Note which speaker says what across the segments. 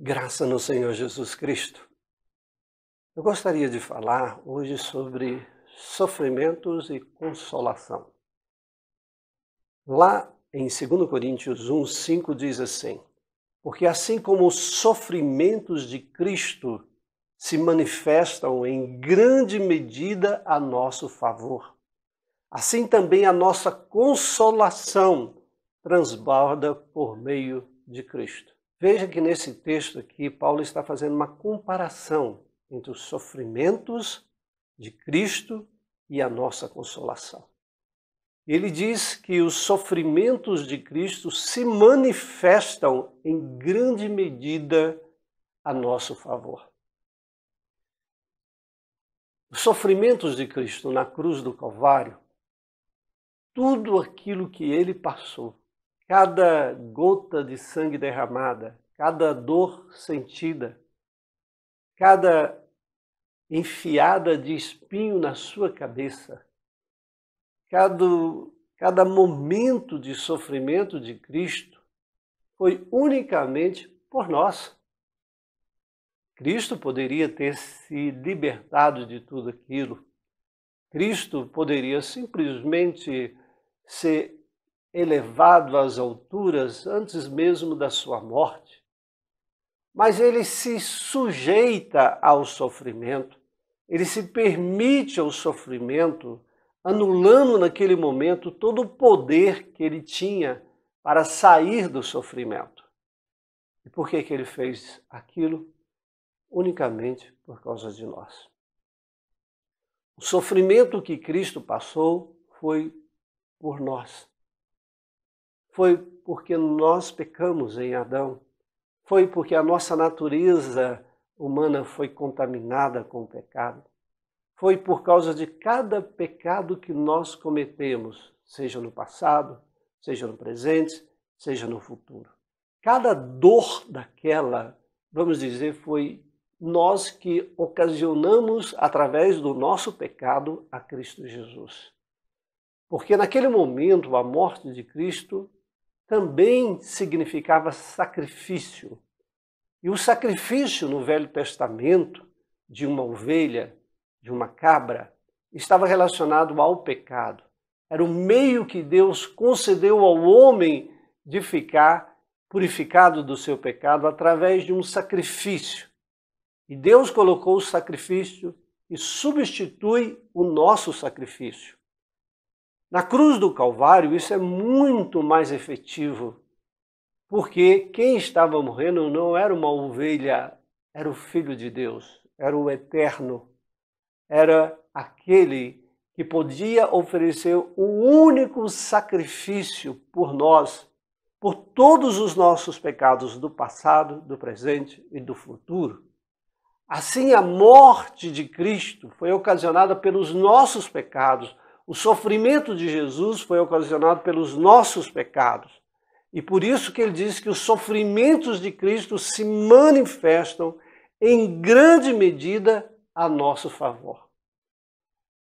Speaker 1: Graça no Senhor Jesus Cristo. Eu gostaria de falar hoje sobre sofrimentos e consolação. Lá em 2 Coríntios 1:5 diz assim: porque assim como os sofrimentos de Cristo se manifestam em grande medida a nosso favor, assim também a nossa consolação transborda por meio de Cristo. Veja que nesse texto aqui, Paulo está fazendo uma comparação entre os sofrimentos de Cristo e a nossa consolação. Ele diz que os sofrimentos de Cristo se manifestam em grande medida a nosso favor. Os sofrimentos de Cristo na cruz do Calvário, tudo aquilo que ele passou, cada gota de sangue derramada, cada dor sentida, cada enfiada de espinho na sua cabeça, cada momento de sofrimento de Cristo foi unicamente por nós. Cristo poderia ter se libertado de tudo aquilo. Cristo poderia simplesmente ser elevado às alturas antes mesmo da sua morte. Mas ele se sujeita ao sofrimento, ele se permite ao sofrimento, anulando naquele momento todo o poder que ele tinha para sair do sofrimento. E por que ele fez aquilo? Unicamente por causa de nós. O sofrimento que Cristo passou foi por nós. Foi porque nós pecamos em Adão. Foi porque a nossa natureza humana foi contaminada com o pecado. Foi por causa de cada pecado que nós cometemos, seja no passado, seja no presente, seja no futuro. Cada dor daquela, vamos dizer, foi nós que ocasionamos, através do nosso pecado, a Cristo Jesus. Porque naquele momento, a morte de Cristo também significava sacrifício. E o sacrifício no Velho Testamento de uma ovelha, de uma cabra, estava relacionado ao pecado. Era o meio que Deus concedeu ao homem de ficar purificado do seu pecado através de um sacrifício. E Deus colocou o sacrifício e substitui o nosso sacrifício. Na cruz do Calvário, isso é muito mais efetivo, porque quem estava morrendo não era uma ovelha, era o Filho de Deus, era o Eterno, era aquele que podia oferecer o único sacrifício por nós, por todos os nossos pecados do passado, do presente e do futuro. Assim, a morte de Cristo foi ocasionada pelos nossos pecados. O sofrimento de Jesus foi ocasionado pelos nossos pecados. E por isso que ele diz que os sofrimentos de Cristo se manifestam em grande medida a nosso favor.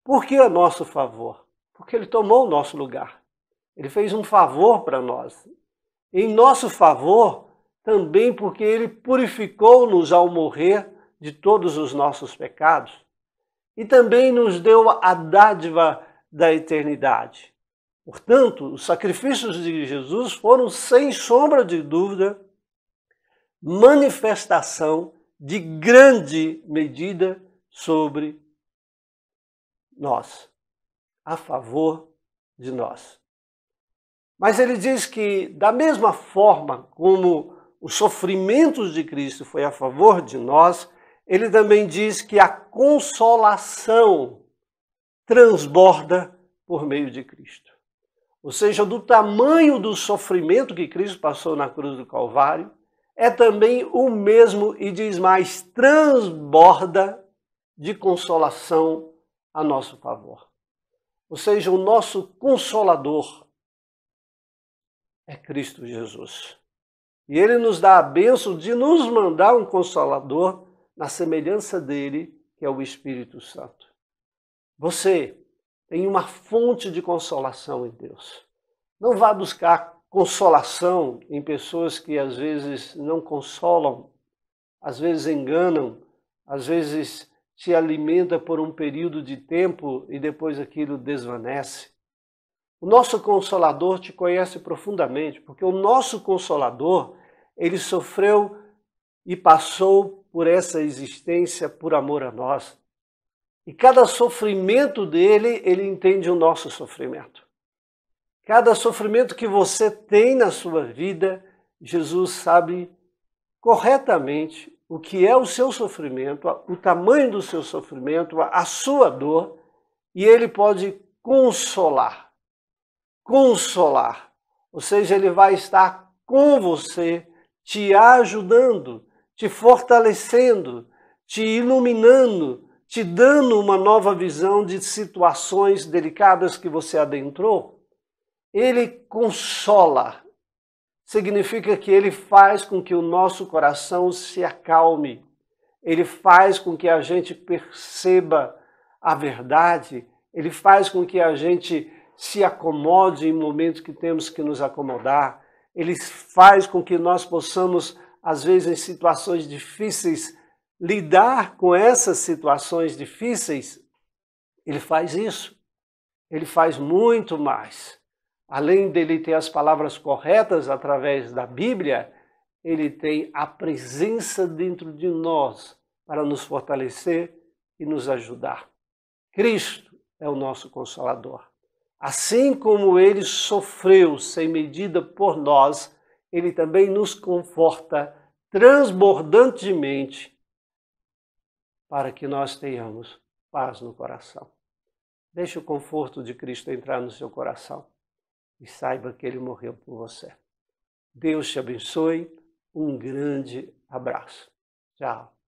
Speaker 1: Por que a nosso favor? Porque ele tomou o nosso lugar. Ele fez um favor para nós. Em nosso favor, também porque ele purificou-nos ao morrer de todos os nossos pecados. E também nos deu a dádiva da eternidade. Portanto, os sacrifícios de Jesus foram, sem sombra de dúvida, manifestação de grande medida sobre nós, a favor de nós. Mas ele diz que, da mesma forma como os sofrimentos de Cristo foi a favor de nós, ele também diz que a consolação transborda por meio de Cristo. Ou seja, do tamanho do sofrimento que Cristo passou na cruz do Calvário, é também o mesmo, e diz mais, transborda de consolação a nosso favor. Ou seja, o nosso Consolador é Cristo Jesus. E ele nos dá a bênção de nos mandar um Consolador na semelhança dele, que é o Espírito Santo. Você tem uma fonte de consolação em Deus. Não vá buscar consolação em pessoas que às vezes não consolam às vezes enganam, às vezes te alimenta por um período de tempo e depois aquilo desvanece. O nosso Consolador te conhece profundamente, porque o nosso Consolador, ele sofreu e passou por essa existência por amor a nós. E cada sofrimento dele, ele entende o nosso sofrimento. Cada sofrimento que você tem na sua vida, Jesus sabe corretamente o que é o seu sofrimento, o tamanho do seu sofrimento, a sua dor, e ele pode consolar. Consolar. Ou seja, ele vai estar com você, te ajudando, te fortalecendo, te iluminando, te dando uma nova visão de situações delicadas que você adentrou. Ele consola. Significa que ele faz com que o nosso coração se acalme. Ele faz com que a gente perceba a verdade. Ele faz com que a gente se acomode em momentos que temos que nos acomodar. Ele faz com que nós possamos, às vezes, em situações difíceis, lidar com essas situações difíceis. Ele faz isso. Ele faz muito mais. Além dele ter as palavras corretas através da Bíblia, ele tem a presença dentro de nós para nos fortalecer e nos ajudar. Cristo é o nosso Consolador. Assim como ele sofreu sem medida por nós, ele também nos conforta transbordantemente para que nós tenhamos paz no coração. Deixe o conforto de Cristo entrar no seu coração e saiba que ele morreu por você. Deus te abençoe. Um grande abraço. Tchau.